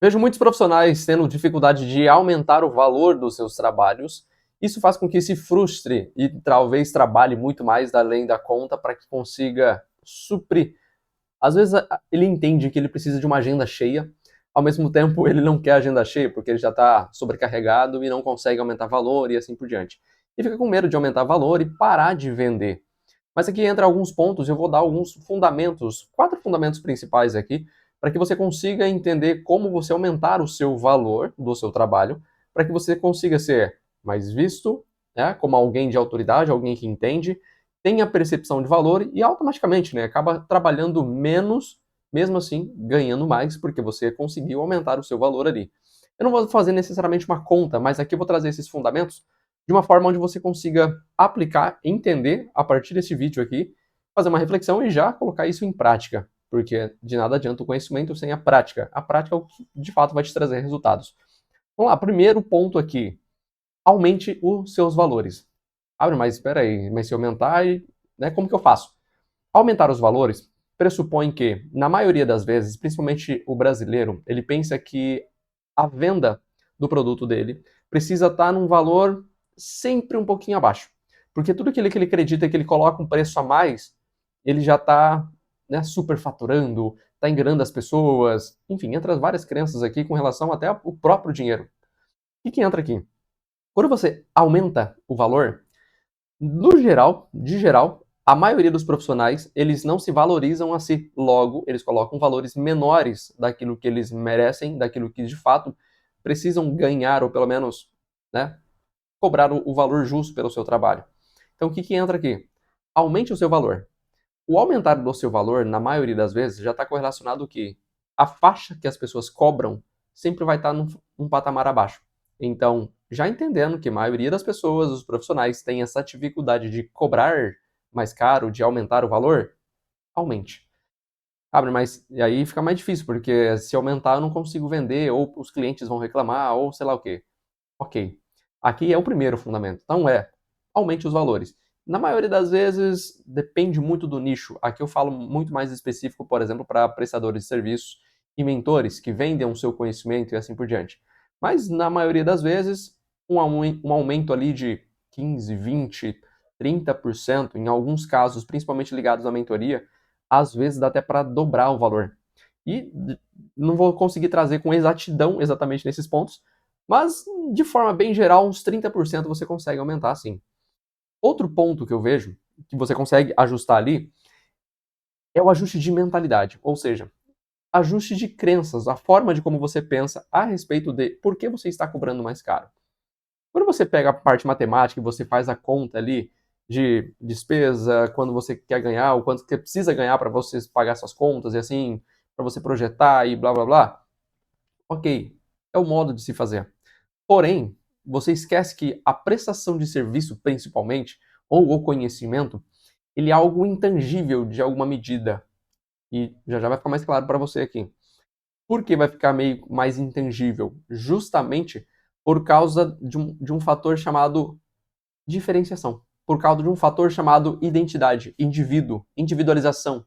Vejo muitos profissionais tendo dificuldade de aumentar o valor dos seus trabalhos. Isso faz com que se frustre e talvez trabalhe muito mais além da conta para que consiga suprir. Às vezes ele entende que ele precisa de uma agenda cheia, ao mesmo tempo ele não quer agenda cheia porque ele já está sobrecarregado e não consegue aumentar valor e assim por diante. E fica com medo de aumentar valor e parar de vender. Mas aqui entra alguns pontos, eu vou dar alguns fundamentos, 4 fundamentos principais aqui, para que você consiga entender como você aumentar o seu valor do seu trabalho, para que você consiga ser mais visto, né, como alguém de autoridade, alguém que entende, tenha percepção de valor e automaticamente, né, acaba trabalhando menos, mesmo assim ganhando mais, porque você conseguiu aumentar o seu valor ali. Eu não vou fazer necessariamente uma conta, mas aqui eu vou trazer esses fundamentos de uma forma onde você consiga aplicar, entender a partir desse vídeo aqui, fazer uma reflexão e já colocar isso em prática, porque de nada adianta o conhecimento sem a prática. A prática é o que de fato vai te trazer resultados. Vamos lá, primeiro ponto aqui, aumente os seus valores. Ah, mas espera aí, mas se aumentar, né, como que eu faço? Aumentar os valores pressupõe que, na maioria das vezes, principalmente o brasileiro, ele pensa que a venda do produto dele precisa estar num valor sempre um pouquinho abaixo. Porque tudo aquilo que ele acredita que ele coloca um preço a mais, ele já está, né, superfaturando, está enganando as pessoas, enfim, entra várias crenças aqui com relação até ao próprio dinheiro. O que entra aqui? Quando você aumenta o valor, no geral, de geral, a maioria dos profissionais, eles não se valorizam a si. Logo, eles colocam valores menores daquilo que eles merecem, daquilo que de fato precisam ganhar, ou pelo menos, né, cobrar o valor justo pelo seu trabalho. Então, o que entra aqui? Aumente o seu valor. O aumentar do seu valor, na maioria das vezes, já está correlacionado que a faixa que as pessoas cobram sempre vai estar num patamar abaixo. Então, já entendendo que a maioria das pessoas, os profissionais, tem essa dificuldade de cobrar mais caro, de aumentar o valor, aumente. Abre, mas e aí fica mais difícil, porque se aumentar eu não consigo vender, ou os clientes vão reclamar, ou sei lá o quê. Ok. Aqui é o primeiro fundamento. Então aumente os valores. Na maioria das vezes, depende muito do nicho. Aqui eu falo muito mais específico, por exemplo, para prestadores de serviços e mentores que vendem o seu conhecimento e assim por diante. Mas na maioria das vezes, um aumento ali de 15, 20, 30%, em alguns casos, principalmente ligados à mentoria, às vezes dá até para dobrar o valor. E não vou conseguir trazer com exatidão exatamente nesses pontos, mas de forma bem geral, uns 30% você consegue aumentar sim. Outro ponto que eu vejo, que você consegue ajustar ali, é o ajuste de mentalidade, ou seja, ajuste de crenças, a forma de como você pensa a respeito de por que você está cobrando mais caro. Quando você pega a parte matemática e você faz a conta ali de despesa, quando você quer ganhar, o quanto você precisa ganhar para você pagar suas contas e assim, para você projetar e blá blá blá, ok, é o modo de se fazer. Porém, você esquece que a prestação de serviço, principalmente, ou o conhecimento, ele é algo intangível de alguma medida. E já vai ficar mais claro para você aqui. Por que vai ficar meio mais intangível? Justamente por causa de um fator chamado diferenciação. Por causa de um fator chamado identidade, indivíduo, individualização.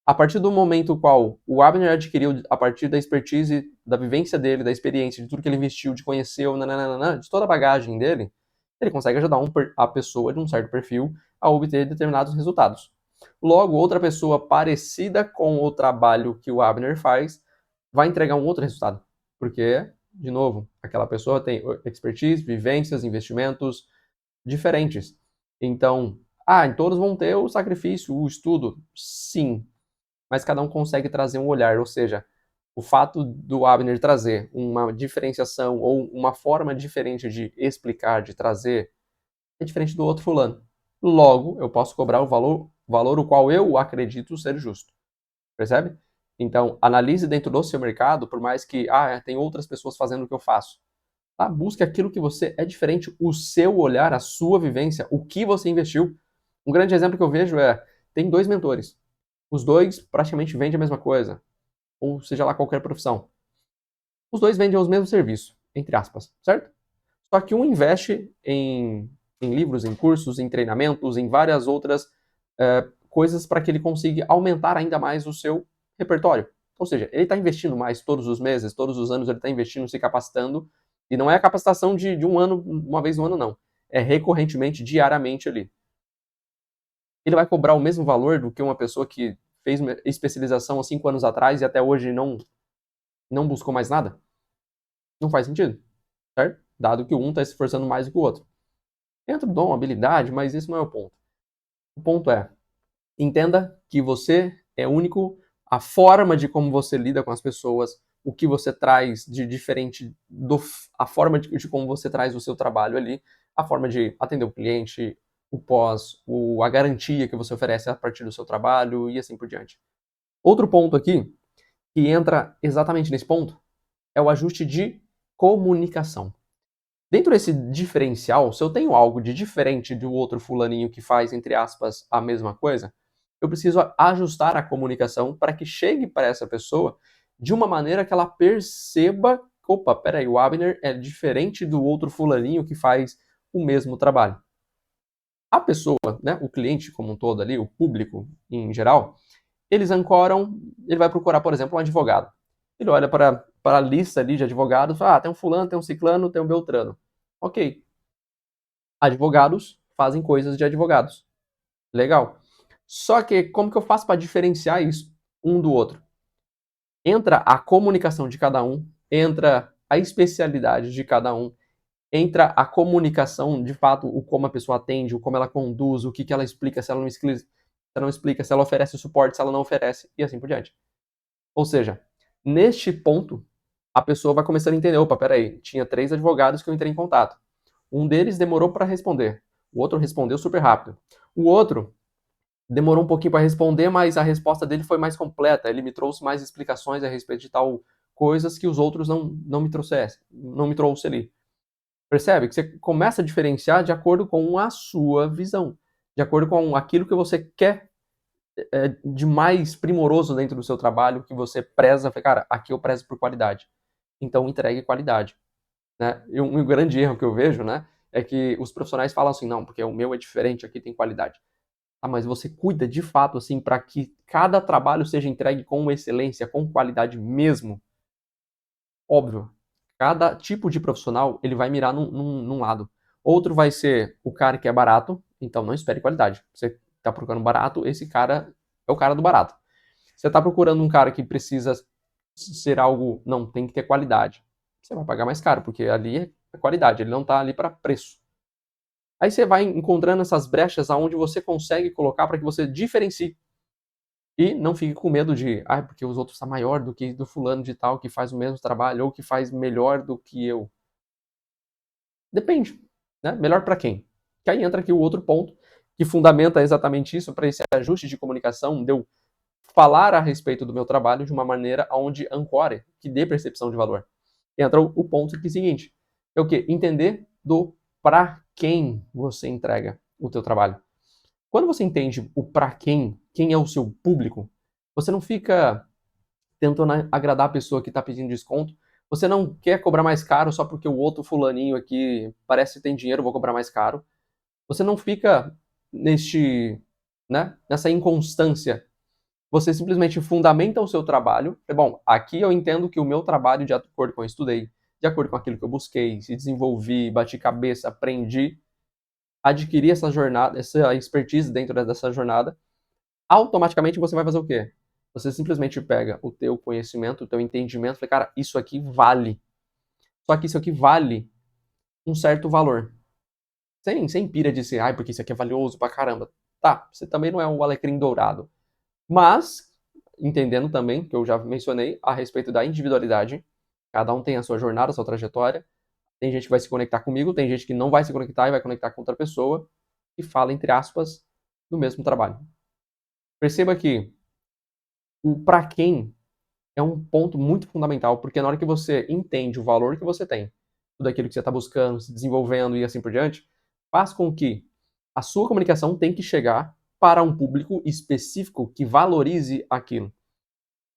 A partir do momento qual o Abner adquiriu, a partir da expertise, da vivência dele, da experiência, de tudo que ele investiu, de conhecer, nananana, de toda a bagagem dele, ele consegue ajudar a pessoa de um certo perfil a obter determinados resultados. Logo, outra pessoa parecida com o trabalho que o Abner faz vai entregar um outro resultado. Porque, de novo, aquela pessoa tem expertise, vivências, investimentos diferentes. Então, em todos vão ter o sacrifício, o estudo? Sim, mas cada um consegue trazer um olhar, ou seja, o fato do Abner trazer uma diferenciação ou uma forma diferente de explicar, de trazer, é diferente do outro fulano. Logo, eu posso cobrar o valor o qual eu acredito ser justo. Percebe? Então, analise dentro do seu mercado, por mais que tem outras pessoas fazendo o que eu faço. Tá? Busque aquilo que você é diferente, o seu olhar, a sua vivência, o que você investiu. Um grande exemplo que eu vejo tem 2 mentores. Os 2 praticamente vendem a mesma coisa, ou seja lá qualquer profissão. Os 2 vendem os mesmos serviços, entre aspas, certo? Só que um investe em livros, em cursos, em treinamentos, em várias outras coisas para que ele consiga aumentar ainda mais o seu repertório. Ou seja, ele está investindo mais todos os meses, todos os anos ele está investindo, se capacitando, e não é a capacitação de um ano, uma vez no ano, não. É recorrentemente, diariamente ali. Ele vai cobrar o mesmo valor do que uma pessoa que fez uma especialização há 5 anos atrás e até hoje não buscou mais nada? Não faz sentido, certo? Dado que um está se esforçando mais do que o outro. Entra o dom, habilidade, mas isso não é o ponto. O ponto é, entenda que você é único, a forma de como você lida com as pessoas, o que você traz de diferente, a forma de como você traz o seu trabalho ali, a forma de atender o cliente, o pós, a garantia que você oferece a partir do seu trabalho e assim por diante. Outro ponto aqui, que entra exatamente nesse ponto, é o ajuste de comunicação. Dentro desse diferencial, se eu tenho algo de diferente do outro fulaninho que faz, entre aspas, a mesma coisa, eu preciso ajustar a comunicação para que chegue para essa pessoa de uma maneira que ela perceba, opa, peraí, o Abner é diferente do outro fulaninho que faz o mesmo trabalho. A pessoa, né, o cliente como um todo ali, o público em geral, eles ancoram, ele vai procurar, por exemplo, um advogado. Ele olha para a lista ali de advogados, fala, tem um fulano, tem um ciclano, tem um beltrano. Ok. Advogados fazem coisas de advogados. Legal. Só que como que eu faço para diferenciar isso um do outro? Entra a comunicação de cada um, entra a especialidade de cada um, entra a comunicação, de fato, o como a pessoa atende, o como ela conduz, o que ela explica, se ela não explica, se ela oferece suporte, se ela não oferece, e assim por diante. Ou seja, neste ponto, a pessoa vai começando a entender, opa, peraí, tinha 3 advogados que eu entrei em contato. Um deles demorou para responder, o outro respondeu super rápido. O outro demorou um pouquinho para responder, mas a resposta dele foi mais completa, ele me trouxe mais explicações a respeito de tal coisas que os outros não me trouxessem, não me trouxe ali. Percebe? Que você começa a diferenciar de acordo com a sua visão, de acordo com aquilo que você quer de mais primoroso dentro do seu trabalho, que você preza, cara, aqui eu prezo por qualidade. Então entregue qualidade. Né? E um grande erro que eu vejo, né, é que os profissionais falam assim, não, porque o meu é diferente, aqui tem qualidade. Ah, mas você cuida de fato assim para que cada trabalho seja entregue com excelência, com qualidade mesmo? Óbvio, cada tipo de profissional ele vai mirar num lado. Outro vai ser o cara que é barato, então não espere qualidade. Você está procurando barato, esse cara é o cara do barato. Você está procurando um cara que precisa ser algo, não, tem que ter qualidade. Você vai pagar mais caro, porque ali é qualidade, ele não está ali para preço. Aí você vai encontrando essas brechas aonde você consegue colocar para que você diferencie. E não fique com medo de, porque os outros estão maior do que do fulano de tal que faz o mesmo trabalho ou que faz melhor do que eu. Depende, né? Melhor para quem? Que aí entra aqui o outro ponto que fundamenta exatamente isso para esse ajuste de comunicação, de eu falar a respeito do meu trabalho de uma maneira onde ancore, que dê percepção de valor. Entra o ponto que é o seguinte, é o quê? Entender do para quem você entrega o teu trabalho. Quando você entende o para quem é o seu público, você não fica tentando agradar a pessoa que está pedindo desconto, você não quer cobrar mais caro só porque o outro fulaninho aqui parece que tem dinheiro, vou cobrar mais caro. Você não fica nessa inconstância. Você simplesmente fundamenta o seu trabalho. Bom, aqui eu entendo que o meu trabalho, de acordo com o que eu estudei, de acordo com aquilo que eu busquei, se desenvolvi, bati cabeça, aprendi, adquiri essa jornada, essa expertise dentro dessa jornada, automaticamente você vai fazer o quê? Você simplesmente pega o teu conhecimento, o teu entendimento e fala, cara, isso aqui vale. Só que isso aqui vale um certo valor. Sem pira de ser, porque isso aqui é valioso pra caramba. Tá, você também não é um alecrim dourado. Mas, entendendo também, que eu já mencionei, a respeito da individualidade, cada um tem a sua jornada, a sua trajetória. Tem gente que vai se conectar comigo, tem gente que não vai se conectar e vai conectar com outra pessoa, que fala, entre aspas, do mesmo trabalho. Perceba que o para quem é um ponto muito fundamental, porque na hora que você entende o valor que você tem, tudo aquilo que você está buscando, se desenvolvendo e assim por diante, faz com que a sua comunicação tem que chegar para um público específico que valorize aquilo.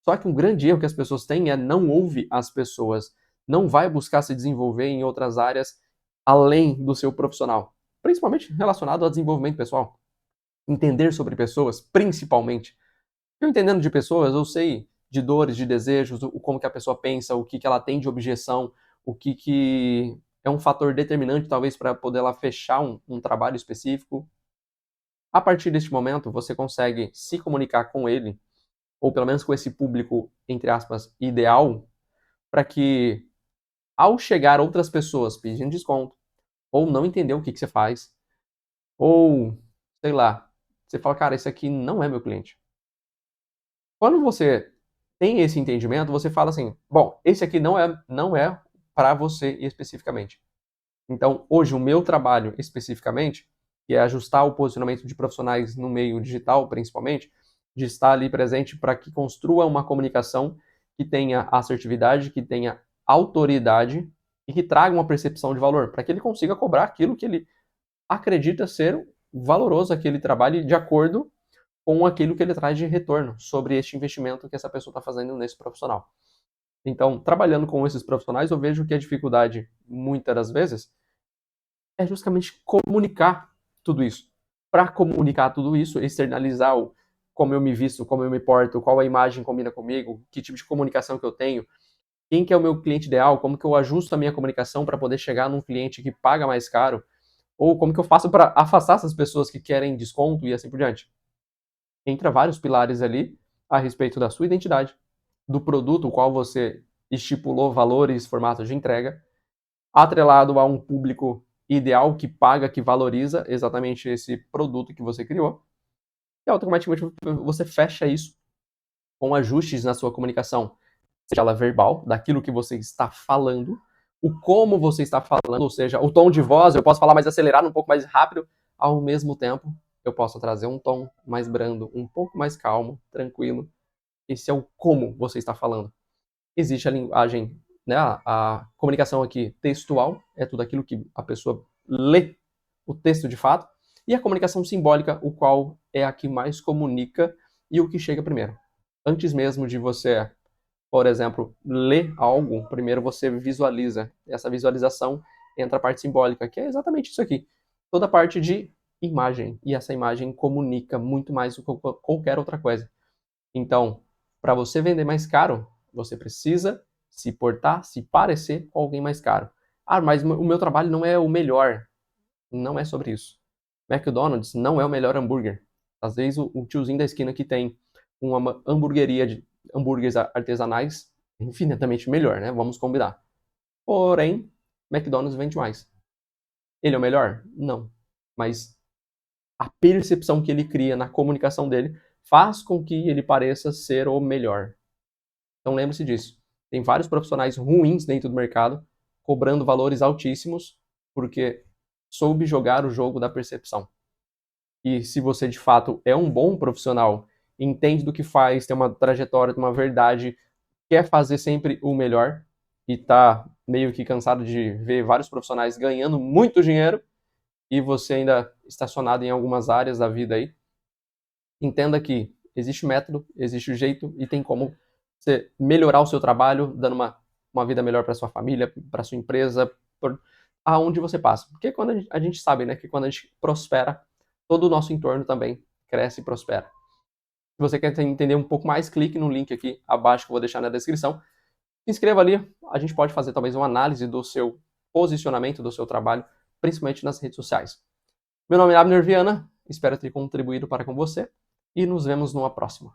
Só que um grande erro que as pessoas têm é não ouvir as pessoas, não vai buscar se desenvolver em outras áreas além do seu profissional, principalmente relacionado ao desenvolvimento pessoal. Entender sobre pessoas, principalmente. Eu entendendo de pessoas, eu sei de dores, de desejos, como que a pessoa pensa, o que ela tem de objeção, o que é um fator determinante, talvez, para poder ela fechar um trabalho específico. A partir deste momento, você consegue se comunicar com ele, ou pelo menos com esse público, entre aspas, ideal, para que, ao chegar outras pessoas pedindo desconto, ou não entender o que você faz, ou, sei lá, você fala, cara, esse aqui não é meu cliente. Quando você tem esse entendimento, você fala assim, bom, esse aqui não é para você especificamente. Então, hoje, o meu trabalho especificamente, que é ajustar o posicionamento de profissionais no meio digital, principalmente, de estar ali presente para que construa uma comunicação que tenha assertividade, que tenha autoridade e que traga uma percepção de valor, para que ele consiga cobrar aquilo que ele acredita ser valoroso, aquele trabalho, de acordo com aquilo que ele traz de retorno sobre este investimento que essa pessoa está fazendo nesse profissional. Então, trabalhando com esses profissionais, eu vejo que a dificuldade, muitas das vezes, é justamente comunicar tudo isso. Para comunicar tudo isso, externalizar como eu me visto, como eu me porto, qual a imagem combina comigo, que tipo de comunicação que eu tenho, quem que é o meu cliente ideal, como que eu ajusto a minha comunicação para poder chegar num cliente que paga mais caro, ou como que eu faço para afastar essas pessoas que querem desconto e assim por diante. Entra vários pilares ali a respeito da sua identidade, do produto, o qual você estipulou valores, formatos de entrega, atrelado a um público ideal que paga, que valoriza exatamente esse produto que você criou, e automaticamente você fecha isso com ajustes na sua comunicação, seja ela verbal, daquilo que você está falando, o como você está falando, ou seja, o tom de voz, eu posso falar mais acelerado, um pouco mais rápido, ao mesmo tempo eu posso trazer um tom mais brando, um pouco mais calmo, tranquilo. Esse é o como você está falando. Existe a linguagem, né, a comunicação aqui textual, é tudo aquilo que a pessoa lê o texto de fato, e a comunicação simbólica, o qual é a que mais comunica e o que chega primeiro. Antes mesmo de você, por exemplo, ler algo, primeiro você visualiza. Essa visualização entra a parte simbólica, que é exatamente isso aqui. Toda a parte de imagem, e essa imagem comunica muito mais do que qualquer outra coisa. Então, para você vender mais caro, você precisa se portar, se parecer com alguém mais caro. Ah, mas o meu trabalho não é o melhor. Não é sobre isso. McDonald's não é o melhor hambúrguer. Às vezes o tiozinho da esquina que tem uma hamburgueria de hambúrgueres artesanais é infinitamente melhor, né? Vamos combinar. Porém, McDonald's vende mais. Ele é o melhor? Não. Mas a percepção que ele cria na comunicação dele faz com que ele pareça ser o melhor. Então lembre-se disso. Tem vários profissionais ruins dentro do mercado, cobrando valores altíssimos, porque soube jogar o jogo da percepção. E se você de fato é um bom profissional, entende do que faz, tem uma trajetória, tem uma verdade, quer fazer sempre o melhor e tá meio que cansado de ver vários profissionais ganhando muito dinheiro e você ainda estacionado em algumas áreas da vida aí, entenda que existe método, existe jeito e tem como você melhorar o seu trabalho, dando uma vida melhor para sua família, para sua empresa, por aonde você passa. Porque quando a gente sabe, né, que quando a gente prospera, todo o nosso entorno também cresce e prospera. Se você quer entender um pouco mais, clique no link aqui abaixo que eu vou deixar na descrição. Se inscreva ali, a gente pode fazer talvez uma análise do seu posicionamento, do seu trabalho, principalmente nas redes sociais. Meu nome é Abner Viana, espero ter contribuído para com você e nos vemos numa próxima.